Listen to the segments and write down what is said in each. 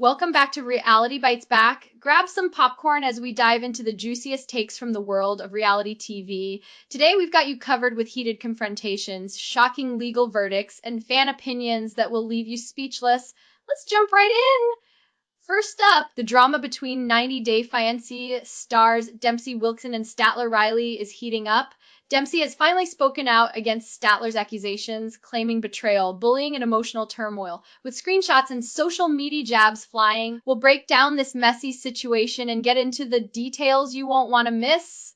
Welcome back to Reality Bites Back. Grab some popcorn as we dive into the juiciest takes from the world of reality TV. Today we've got you covered with heated confrontations, shocking legal verdicts, and fan opinions that will leave you speechless. Let's jump right in. First up, the drama between 90 Day Fiancé stars Dempsey Wilson and Statler Riley is heating up. Dempsey has finally spoken out against Statler's accusations, claiming betrayal, bullying, and emotional turmoil. With screenshots and social media jabs flying, we'll break down this messy situation and get into the details you won't want to miss.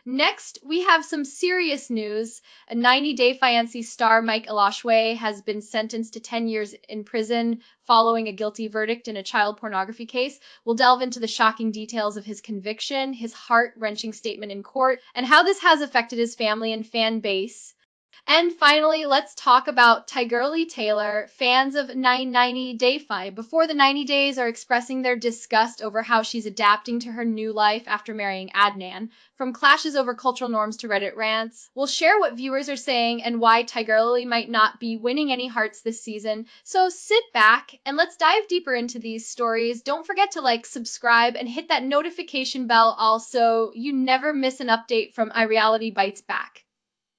Next, we have some serious news. A 90 Day Fiancé star, Mike Eloshway, has been sentenced to 10 years in prison following a guilty verdict in a child pornography case. We'll delve into the shocking details of his conviction, his heart-wrenching statement in court, and how this has affected his family and fan base. And finally, let's talk about Tigerlily Taylor, fans of 90 Day Fi. Before the 90 days are expressing their disgust over how she's adapting to her new life after marrying Adnan. From clashes over cultural norms to Reddit rants, we'll share what viewers are saying and why Tigerlily might not be winning any hearts this season. So sit back and let's dive deeper into these stories. Don't forget to like, subscribe, and hit that notification bell also you never miss an update from iReality Bites Back.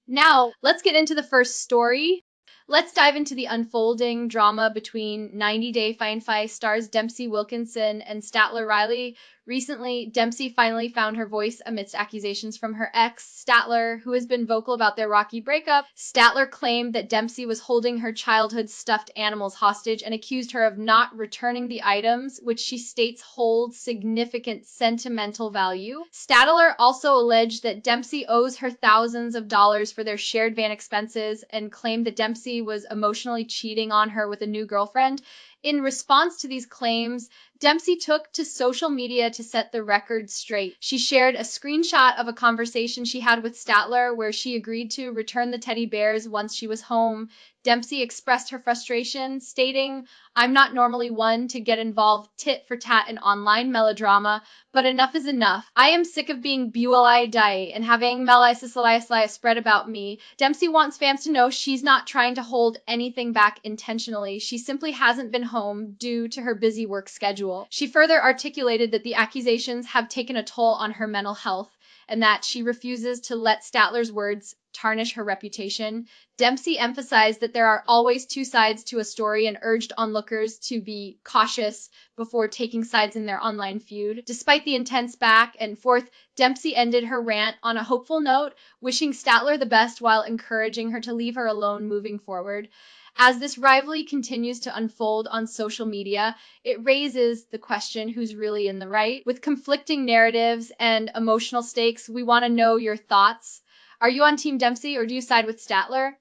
Now, let's get into the first story. Let's dive into the unfolding drama between 90 Day Fiancé stars Dempsey Wilkinson and Statler Riley. Recently, Dempsey finally found her voice amidst accusations from her ex, Statler, who has been vocal about their rocky breakup. Statler claimed that Dempsey was holding her childhood stuffed animals hostage and accused her of not returning the items, which she states hold significant sentimental value. Statler also alleged that Dempsey owes her thousands of dollars for their shared van expenses and claimed that Dempsey was emotionally cheating on her with a new girlfriend. In response to these claims, Dempsey took to social media to set the record straight. She shared a screenshot of a conversation she had with Statler where she agreed to return the teddy bears once she was home. Dempsey expressed her frustration, stating, "I'm not normally one to get involved tit for tat in online melodrama, but enough is enough. I am sick of being bualai and having melisisaliasalia spread about me. Dempsey wants fans to know she's not trying to hold anything back intentionally. She simply hasn't been home due to her busy work schedule." She further articulated that the accusations have taken a toll on her mental health and that she refuses to let Statler's words tarnish her reputation. Dempsey emphasized that there are always two sides to a story and urged onlookers to be cautious before taking sides in their online feud. Despite the intense back and forth, Dempsey ended her rant on a hopeful note, wishing Statler the best while encouraging her to leave her alone moving forward. As this rivalry continues to unfold on social media, it raises the question who's really in the right. With conflicting narratives and emotional stakes, we want to know your thoughts. Are you on Team Dempsey or do you side with Statler?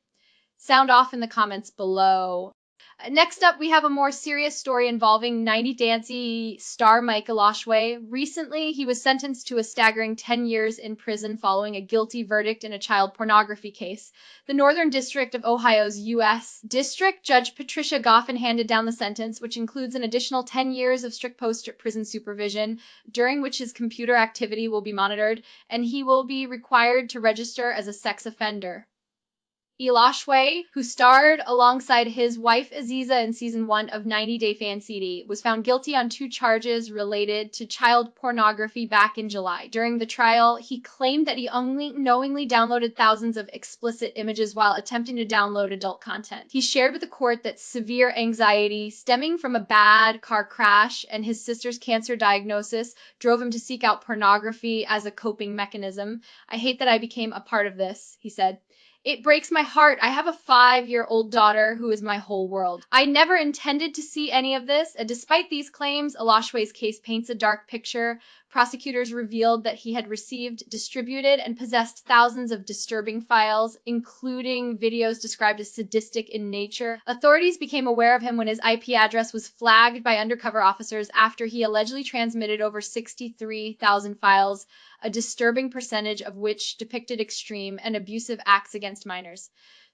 Sound off in the comments below. Next up, we have a more serious story involving 90 Day star Mike Eloshway. Recently, he was sentenced to a staggering 10 years in prison following a guilty verdict in a child pornography case. The Northern District of Ohio's U.S. District Judge Patricia Goffin handed down the sentence, which includes an additional 10 years of strict post-prison supervision, during which his computer activity will be monitored, and he will be required to register as a sex offender. Eloshway, who starred alongside his wife Aziza in season 1 of 90 Day Fiancé, was found guilty on 2 charges related to child pornography back in July. During the trial, he claimed that he only knowingly downloaded thousands of explicit images while attempting to download adult content. He shared with the court that severe anxiety stemming from a bad car crash and his sister's cancer diagnosis drove him to seek out pornography as a coping mechanism. "I hate that I became a part of this," he said. "It breaks my heart. I have a 5-year-old daughter who is my whole world. I never intended to see any of this." And despite these claims, Eloshway's case paints a dark picture. Prosecutors revealed that he had received, distributed, and possessed thousands of disturbing files, including videos described as sadistic in nature. Authorities became aware of him when his IP address was flagged by undercover officers after he allegedly transmitted over 63,000 files, a disturbing percentage of which depicted extreme and abusive acts against minors.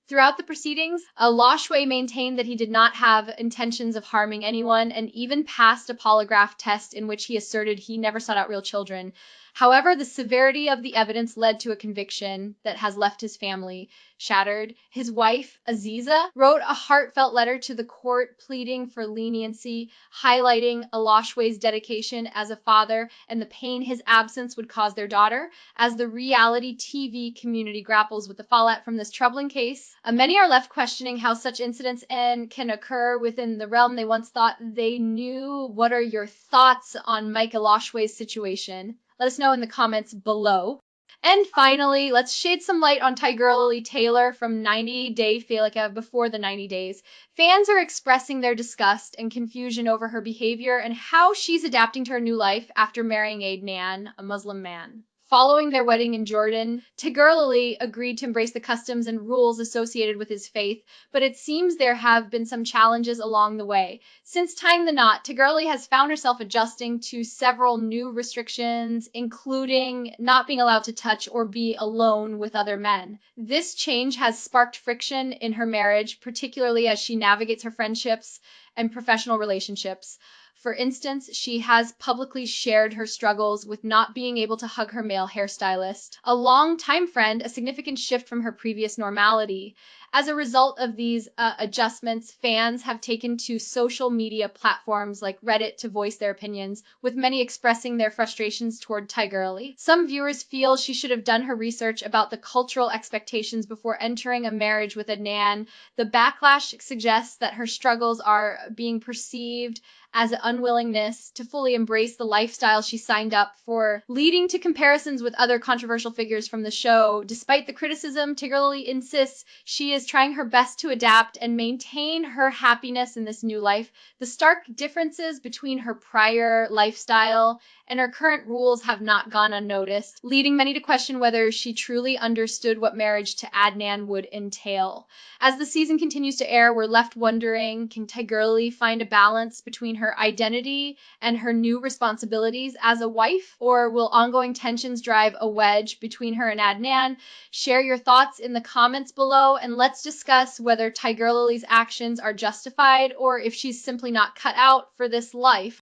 Throughout the proceedings, Eloshway maintained that he did not have intentions of harming anyone and even passed a polygraph test in which he asserted he never sought out real children. However, the severity of the evidence led to a conviction that has left his family shattered. His wife, Aziza, wrote a heartfelt letter to the court pleading for leniency, highlighting Eloshway's dedication as a father and the pain his absence would cause their daughter. As the reality TV community grapples with the fallout from this troubling case, many are left questioning how such incidents can occur within the realm they once thought they knew. What are your thoughts on Mike Eloshway's situation? Let us know in the comments below. And finally, let's shade some light on Tigerlily Taylor from 90 Day Felica before the 90 days. Fans are expressing their disgust and confusion over her behavior and how she's adapting to her new life after marrying Adnan, a Muslim man. Following their wedding in Jordan, Tigerlily agreed to embrace the customs and rules associated with his faith, but it seems there have been some challenges along the way. Since tying the knot, Tigerlily has found herself adjusting to several new restrictions, including not being allowed to touch or be alone with other men. This change has sparked friction in her marriage, particularly as she navigates her friendships and professional relationships. For instance, she has publicly shared her struggles with not being able to hug her male hairstylist, a long-time friend, a significant shift from her previous normality. As a result of these adjustments, fans have taken to social media platforms like Reddit to voice their opinions, with many expressing their frustrations toward Tigerlily. Some viewers feel she should have done her research about the cultural expectations before entering a marriage with Adnan. The backlash suggests that her struggles are being perceived as an unwillingness to fully embrace the lifestyle she signed up for, leading to comparisons with other controversial figures from the show. Despite the criticism, Tigerlily insists she is trying her best to adapt and maintain her happiness in this new life. The stark differences between her prior lifestyle and her current rules have not gone unnoticed, leading many to question whether she truly understood what marriage to Adnan would entail. As the season continues to air, we're left wondering, can Tigerlily find a balance between her identity and her new responsibilities as a wife? Or will ongoing tensions drive a wedge between her and Adnan? Share your thoughts in the comments below, and let's discuss whether Tigerlily's actions are justified or if she's simply not cut out for this life.